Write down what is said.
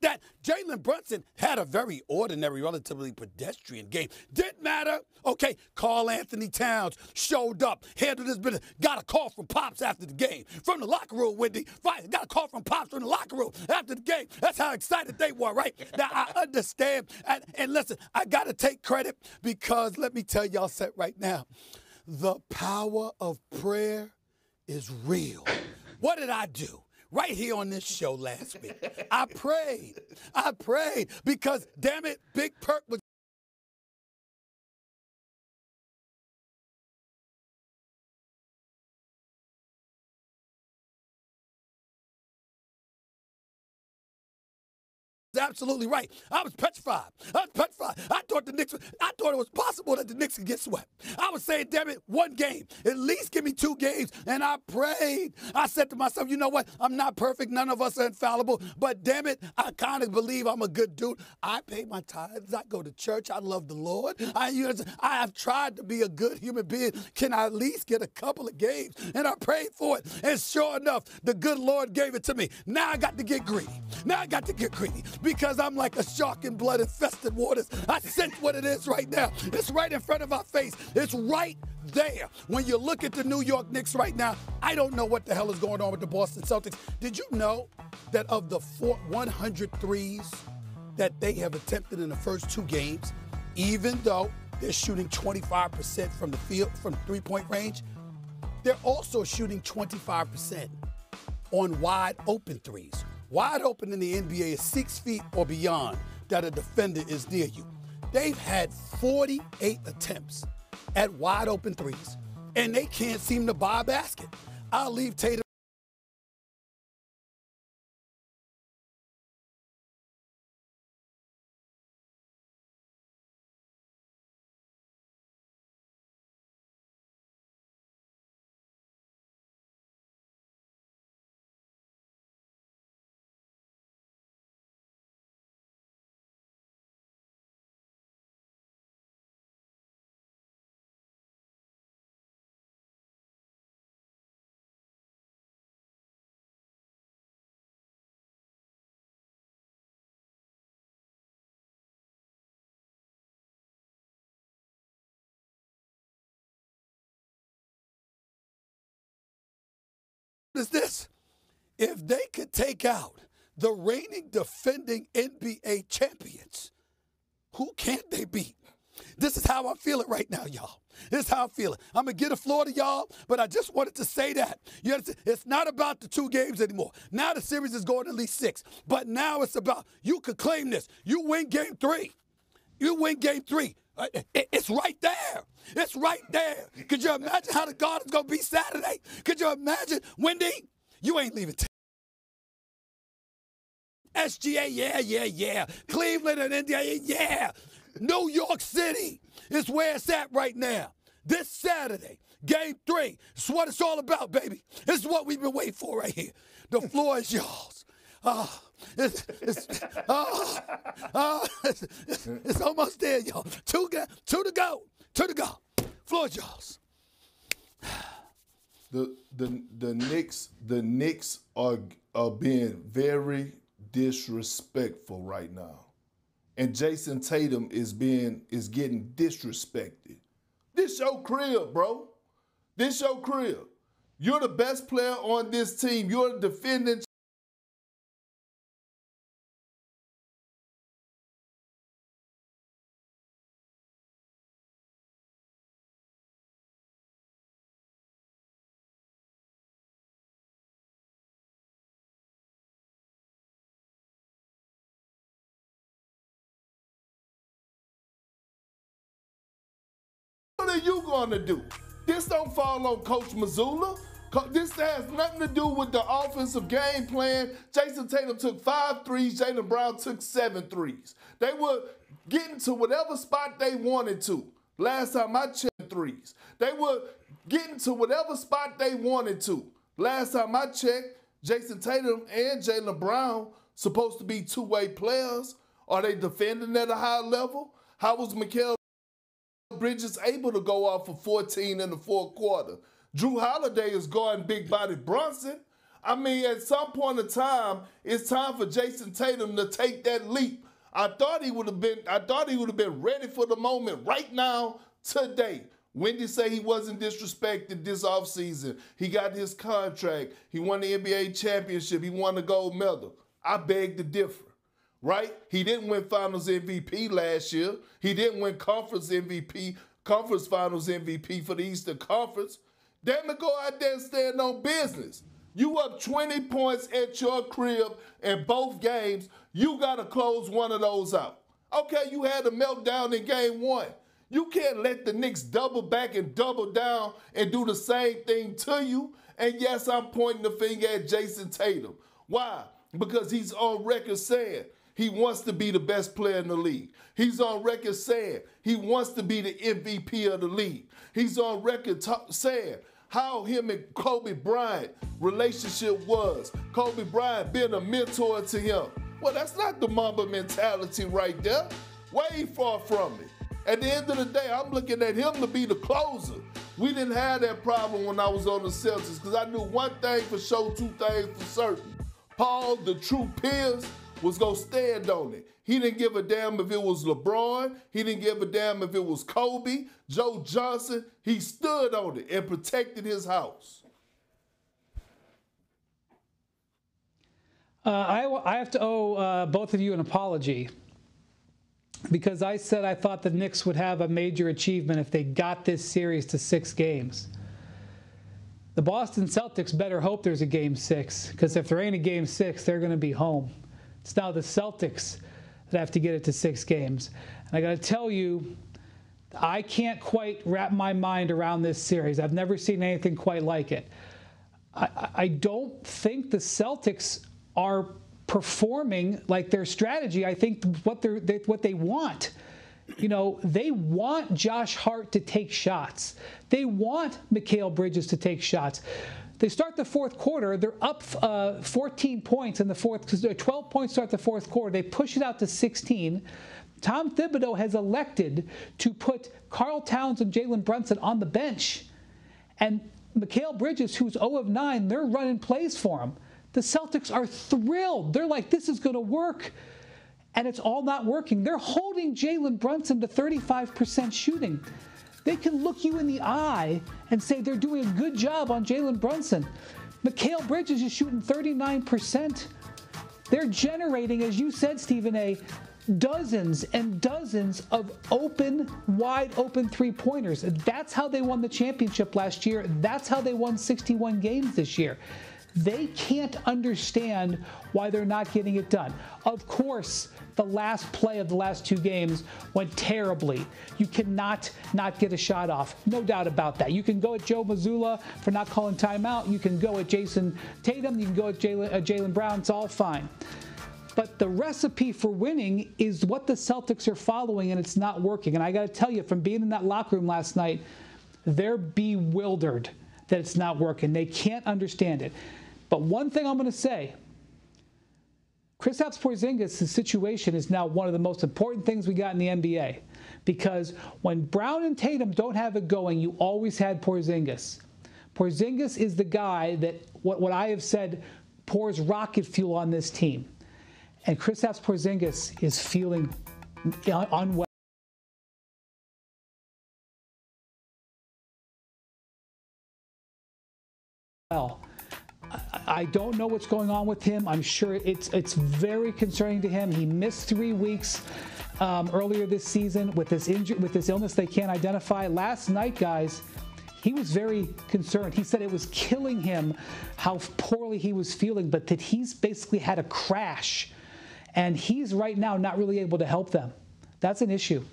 that Jalen Brunson had a very ordinary, relatively pedestrian game. Didn't matter. Okay, Karl Anthony Towns showed up, handled his business, got a call from Pops after the game. From the locker room, Wendy. Got a call from Pops from the locker room after the game. That's how excited they were, right? Now, I understand. And listen, I got to take credit because let me tell y'all right now, the power of prayer is real. What did I do? Right here on this show last week. I prayed because, damn it, Big Perk was absolutely right. I was petrified. I thought it was possible that the Knicks could get swept. I was saying, damn it, one game. At least give me 2 games. And I prayed. I said to myself, you know what? I'm not perfect. None of us are infallible. But damn it, I kind of believe I'm a good dude. I pay my tithes. I go to church. I love the Lord. I have tried to be a good human being. Can I at least get a couple of games? And I prayed for it. And sure enough, the good Lord gave it to me. Now I got to get greedy. Because I'm like a shark in blood-infested waters. I sense what it is right now. It's right in front of our face. It's right there. When you look at the New York Knicks right now, I don't know what the hell is going on with the Boston Celtics. Did you know that of the 100 threes that they have attempted in the first 2 games, even though they're shooting 25% from the field, from 3-point range, they're also shooting 25% on wide open threes. Wide open in the NBA is 6 feet or beyond that a defender is near you. They've had 48 attempts at wide open threes, and they can't seem to buy a basket. I'll leave Tatum. Is this? If they could take out the reigning defending NBA champions, who can't they beat? This is how I'm feeling right now, y'all. This is how I'm feeling. I'm going to get the floor to y'all, but I just wanted to say that. You understand? It's not about the 2 games anymore. Now the series is going at least 6. But now it's about, you could claim this. You win game 3. You win game 3. It's right there. It's right there. Could you imagine how the Garden's going to be Saturday? Could you imagine? Wendy, you ain't leaving. SGA, yeah. Cleveland and India, yeah. New York City is where it's at right now. This Saturday, game 3. It's what it's all about, baby. This is what we've been waiting for right here. The floor is yours. It's almost there, y'all. 2 to go. Floor is yours. The Knicks are being very disrespectful right now. And Jason Tatum is getting disrespected. This your crib, bro. This your crib. You're the best player on this team. You're the defending What are you going to do? This don't fall on Coach Mazzulla. This has nothing to do with the offensive game plan. Jason Tatum took 5 threes. Jaylen Brown took 7 threes. They were getting to whatever spot they wanted to. Last time I checked threes. They were getting to whatever spot they wanted to. Last time I checked, Jason Tatum and Jaylen Brown supposed to be 2-way players. Are they defending at a high level? How was Mikal Bridges able to go off for 14 in the 4th quarter? Drew Holiday is guarding big-bodied Brunson. I mean, at some point in time, it's time for Jason Tatum to take that leap. I thought he would have been ready for the moment right now, today. Wendy say he wasn't disrespected this offseason. He got his contract. He won the NBA championship. He won the gold medal. I beg to differ, right? He didn't win Finals MVP last year. He didn't win Conference Finals MVP for the Eastern Conference. Damn it, go out there and stand on business. You up 20 points at your crib in both games. You got to close one of those out. Okay, you had a meltdown in game one. You can't let the Knicks double back and double down and do the same thing to you. And yes, I'm pointing the finger at Jason Tatum. Why? Because he's on record saying he wants to be the best player in the league. He's on record saying he wants to be the MVP of the league. He's on record saying how him and Kobe Bryant relationship was. Kobe Bryant being a mentor to him. Well, that's not the Mamba mentality right there. Way far from it. At the end of the day, I'm looking at him to be the closer. We didn't have that problem when I was on the Celtics because I knew one thing for sure, two things for certain. Paul, the true Pierce, was going to stand on it. He didn't give a damn if it was LeBron. He didn't give a damn if it was Kobe, Joe Johnson. He stood on it and protected his house. I have to owe both of you an apology because I said I thought the Knicks would have a major achievement if they got this series to 6 games. The Boston Celtics better hope there's a Game 6 because if there ain't a Game 6, they're going to be home. It's now the Celtics that have to get it to 6 games. And I got to tell you, I can't quite wrap my mind around this series. I've never seen anything quite like it. I don't think the Celtics are performing like their strategy. I think what they want. You know, they want Josh Hart to take shots. They want Mikal Bridges to take shots. They start the fourth quarter. They're up 14 points in the fourth, because they're 12 points start the fourth quarter. They push it out to 16. Tom Thibodeau has elected to put Karl Towns and Jalen Brunson on the bench. And Mikal Bridges, who's 0 of 9, they're running plays for him. The Celtics are thrilled. They're like, this is going to work. And it's all not working. They're holding Jalen Brunson to 35% shooting. They can look you in the eye and say they're doing a good job on Jalen Brunson. Mikal Bridges is shooting 39%. They're generating, as you said, Stephen A., dozens and dozens of wide open three-pointers. That's how they won the championship last year. That's how they won 61 games this year. They can't understand why they're not getting it done. Of course, the last play of the last 2 games went terribly. You cannot not get a shot off. No doubt about that. You can go at Joe Mazzulla for not calling timeout. You can go at Jason Tatum. You can go at Jaylen Brown. It's all fine. But the recipe for winning is what the Celtics are following, and it's not working. And I got to tell you, from being in that locker room last night, they're bewildered that it's not working. They can't understand it. But one thing I'm going to say, Kristaps Porzingis' situation is now one of the most important things we got in the NBA. Because when Brown and Tatum don't have it going, you always had Porzingis. Porzingis is the guy that, what I have said, pours rocket fuel on this team. And Kristaps Porzingis is feeling unwell. I don't know what's going on with him. I'm sure it's very concerning to him. He missed 3 weeks earlier this season with this illness they can't identify. Last night, guys, he was very concerned. He said it was killing him how poorly he was feeling, but that he's basically had a crash. And he's right now not really able to help them. That's an issue.